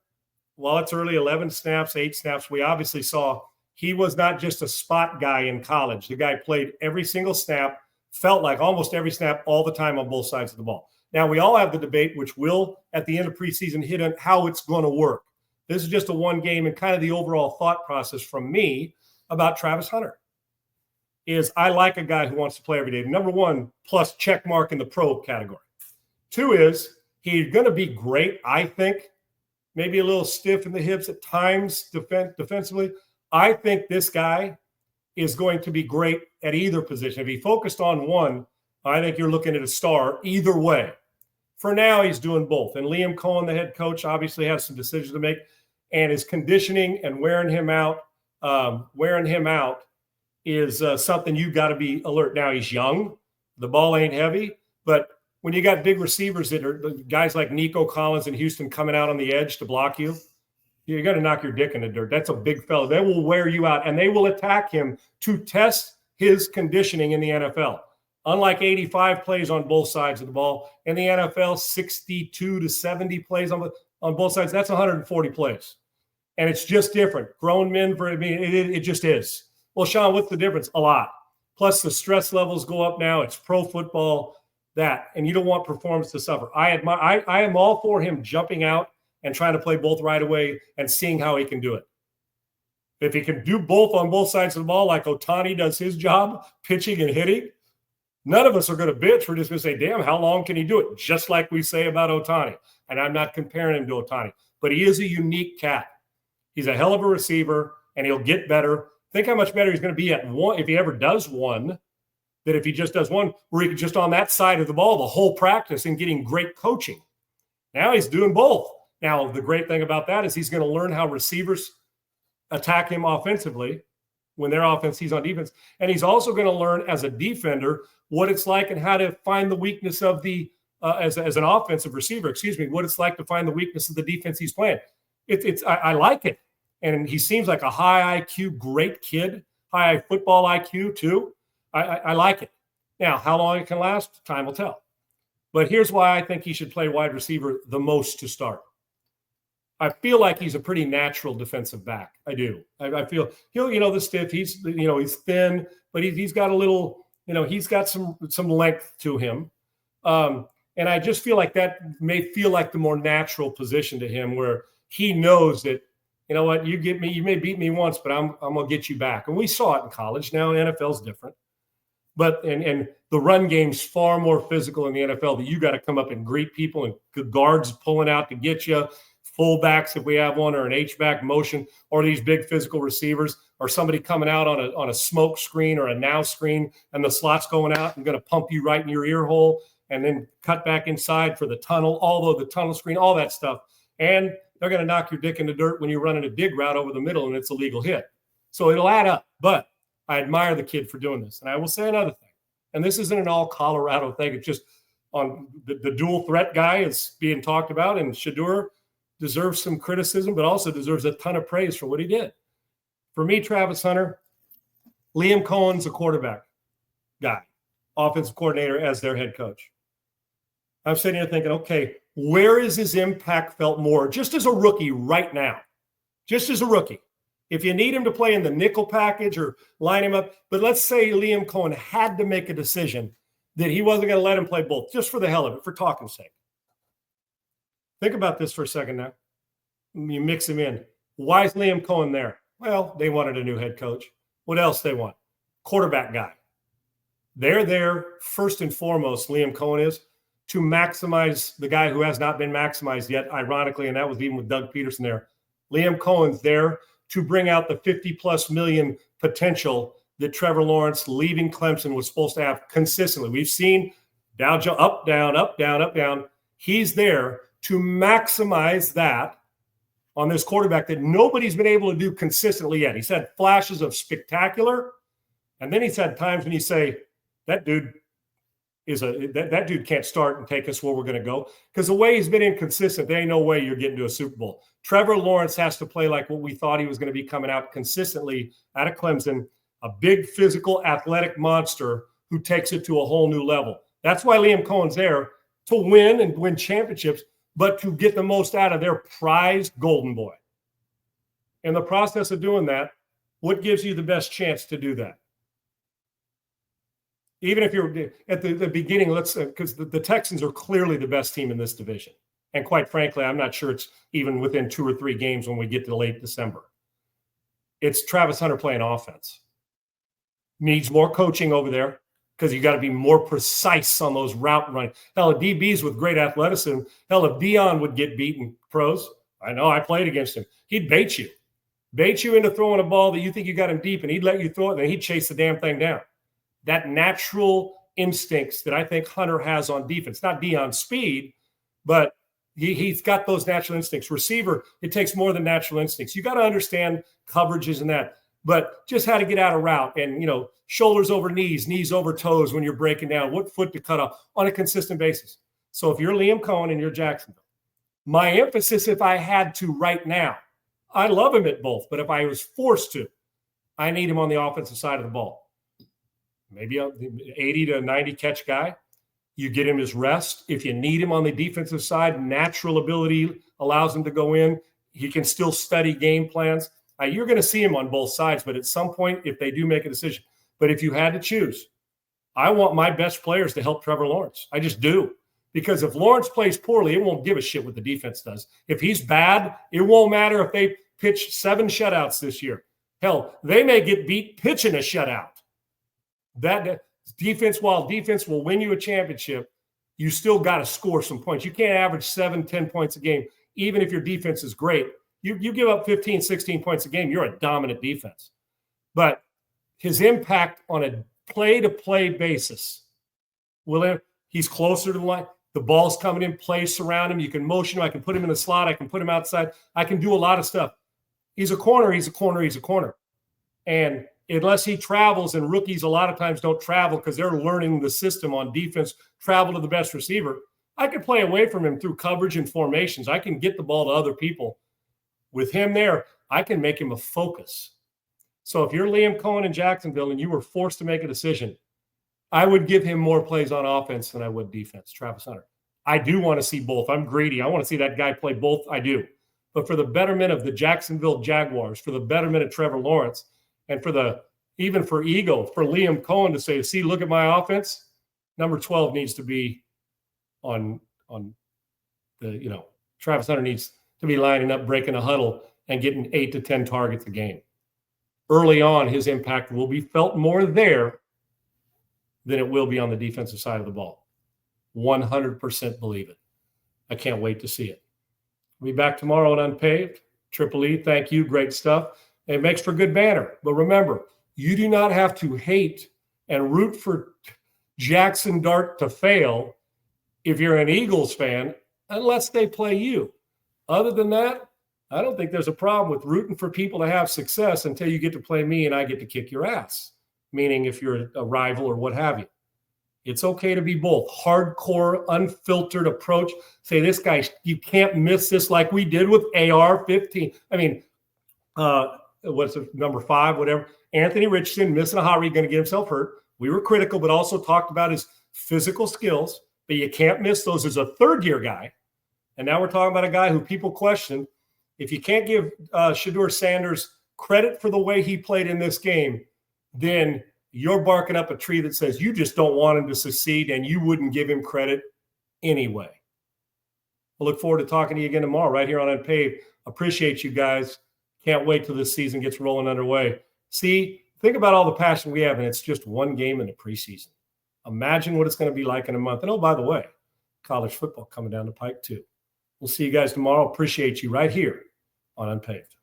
while it's early, 11 snaps, 8 snaps, we obviously saw he was not just a spot guy in college. The guy played every single snap, felt like almost every snap all the time on both sides of the ball. Now, we all have the debate, which will, at the end of preseason, hit on how it's going to work. This is just a one game, and kind of the overall thought process from me about Travis Hunter is I like a guy who wants to play every day. Number one, plus check mark in the pro category. 2 is he's going to be great, I think, maybe a little stiff in the hips at times defensively. I think this guy is going to be great at either position. If he focused on one, I think you're looking at a star either way. For now, he's doing both. And Liam Cohen, the head coach, obviously has some decisions to make, and his conditioning and wearing him out is something you got to be alert. Now he's young, the ball ain't heavy, but when you got big receivers that are guys like Nico Collins in Houston coming out on the edge to block you, you got to knock your dick in the dirt. That's a big fella. They will wear you out, and they will attack him to test his conditioning in the NFL. Unlike 85 plays on both sides of the ball, in the NFL, 62 to 70 plays on both sides. That's 140 plays. And it's just different. Grown men, it just is. Well, Sean, what's the difference? A lot. Plus, the stress levels go up now. It's pro football, and you don't want performance to suffer. I am all for him jumping out and trying to play both right away and seeing how he can do it. If he can do both on both sides of the ball, like Ohtani does his job, pitching and hitting, none of us are going to bitch. We're just going to say, damn, how long can he do it? Just like we say about Ohtani. And I'm not comparing him to Ohtani, but he is a unique cat. He's a hell of a receiver, and he'll get better. Think how much better he's going to be at one if he ever does one, than if he just does one where he can just on that side of the ball the whole practice and getting great coaching. Now he's doing both. Now, the great thing about that is he's going to learn how receivers attack him offensively when their offense, he's on defense. And he's also going to learn as a defender what it's like and how to find the weakness of the as an offensive receiver, what it's like to find the weakness of the defense he's playing. I like it. And he seems like a high IQ, great kid, high football IQ too. I like it. Now, how long it can last, time will tell. But here's why I think he should play wide receiver the most to start. I feel like he's a pretty natural defensive back. I do. I feel he'll, the stiff. He's thin, but he's got a little, he's got some length to him. And I just feel like that may feel like the more natural position to him, where he knows that, you know what, you may beat me once, but I'm gonna get you back. And we saw it in college. Now NFL's different, but and the run game's far more physical in the NFL. That you got to come up and greet people, and guards pulling out to get you. Fullbacks, if we have one, or an H-back motion, or these big physical receivers, or somebody coming out on a smoke screen or a now screen, and the slot's going out and going to pump you right in your ear hole, and then cut back inside for the tunnel, although the tunnel screen, all that stuff. And they're going to knock your dick in the dirt when you're running a dig route over the middle and it's a legal hit. So it'll add up. But I admire the kid for doing this. And I will say another thing, and this isn't an all Colorado thing. It's just on the dual threat guy is being talked about, and Shedeur deserves some criticism, but also deserves a ton of praise for what he did. For me, Travis Hunter, Liam Cohen's a quarterback guy, offensive coordinator as their head coach. I'm sitting here thinking, okay, where is his impact felt more just as a rookie right now? Just as a rookie. If you need him to play in the nickel package or line him up, but let's say Liam Cohen had to make a decision that he wasn't going to let him play both, just for the hell of it, for talking's sake. Think about this for a second now. You mix him in. Why is Liam Cohen there? Well, they wanted a new head coach. What else they want? Quarterback guy. They're there, first and foremost, Liam Cohen is, to maximize the guy who has not been maximized yet, ironically, and that was even with Doug Peterson there. Liam Cohen's there to bring out the 50-plus million potential that Trevor Lawrence leaving Clemson was supposed to have consistently. We've seen Dow Jones up, down, up, down, up, down. He's there to maximize that on this quarterback that nobody's been able to do consistently yet. He's had flashes of spectacular, and then he's had times when you say, that dude that dude can't start and take us where we're going to go. Because the way he's been inconsistent, there ain't no way you're getting to a Super Bowl. Trevor Lawrence has to play like what we thought he was going to be coming out consistently out of Clemson, a big physical athletic monster who takes it to a whole new level. That's why Liam Cohen's there, to win and win championships, but to get the most out of their prized golden boy. In the process of doing that, what gives you the best chance to do that? Even if you're at the beginning, because the Texans are clearly the best team in this division. And quite frankly, I'm not sure it's even within 2 or 3 games when we get to late December. It's Travis Hunter playing offense. Needs more coaching over there because you got to be more precise on those route running. Hell, DBs with great athleticism. Hell, if Dion would get beaten, pros, I know I played against him. He'd bait you into throwing a ball that you think you got him deep, and he'd let you throw it, and then he'd chase the damn thing down. That natural instincts that I think Hunter has on defense, not Dion's speed, but he's got those natural instincts. Receiver, it takes more than natural instincts. You got to understand coverages and that, but just how to get out of route and, shoulders over knees, knees over toes when you're breaking down, what foot to cut off on a consistent basis. So if you're Liam Cohen and you're Jacksonville, my emphasis, if I had to right now, I love him at both, but if I was forced to, I need him on the offensive side of the ball. Maybe a 80 to 90 catch guy. You get him his rest. If you need him on the defensive side, natural ability allows him to go in. He can still study game plans. You're going to see him on both sides, but at some point, if they do make a decision. But if you had to choose, I want my best players to help Trevor Lawrence. I just do. Because if Lawrence plays poorly, it won't give a shit what the defense does. If he's bad, it won't matter if they pitch 7 shutouts this year. Hell, they may get beat pitching a shutout. That defense, while defense will win you a championship, you still got to score some points. You can't average 7-10 points a game, even if your defense is great. You give up 15, 16 points a game, you're a dominant defense. But his impact on a play-to-play basis, he's closer to the line. The ball's coming in, plays surround him. You can motion him. I can put him in the slot. I can put him outside. I can do a lot of stuff. He's a corner. He's a corner. He's a corner. And unless he travels, and rookies a lot of times don't travel because they're learning the system on defense, travel to the best receiver, I can play away from him through coverage and formations. I can get the ball to other people. With him there, I can make him a focus. So if you're Liam Cohen in Jacksonville and you were forced to make a decision, I would give him more plays on offense than I would defense, Travis Hunter. I do want to see both. I'm greedy. I want to see that guy play both. I do. But for the betterment of the Jacksonville Jaguars, for the betterment of Trevor Lawrence, and even for ego, for Liam Cohen to say, see, look at my offense, number 12 needs to be on the, Travis Hunter needs to be lining up, breaking a huddle, and getting 8 to 10 targets a game. Early on, his impact will be felt more there than it will be on the defensive side of the ball. 100% believe it. I can't wait to see it. We'll be back tomorrow on Unpaved. Triple E, thank you. Great stuff. It makes for good banner. But remember, you do not have to hate and root for Jackson Dart to fail if you're an Eagles fan, unless they play you. Other than that, I don't think there's a problem with rooting for people to have success until you get to play me and I get to kick your ass, meaning if you're a rival or what have you. It's okay to be both. Hardcore, unfiltered approach. Say, this guy, you can't miss this like we did with AR-15. I mean, what's it, number 5, whatever. Anthony Richardson missing a hot read, going to get himself hurt. We were critical, but also talked about his physical skills, but you can't miss those as a third-year guy. And now we're talking about a guy who people question. If you can't give Shedeur Sanders credit for the way he played in this game, then you're barking up a tree that says you just don't want him to succeed and you wouldn't give him credit anyway. We'll look forward to talking to you again tomorrow right here on Unpaved. Appreciate you guys. Can't wait till this season gets rolling underway. See, think about all the passion we have, and it's just one game in the preseason. Imagine what it's going to be like in a month. And oh, by the way, college football coming down the pike too. We'll see you guys tomorrow. Appreciate you right here on Unpaved.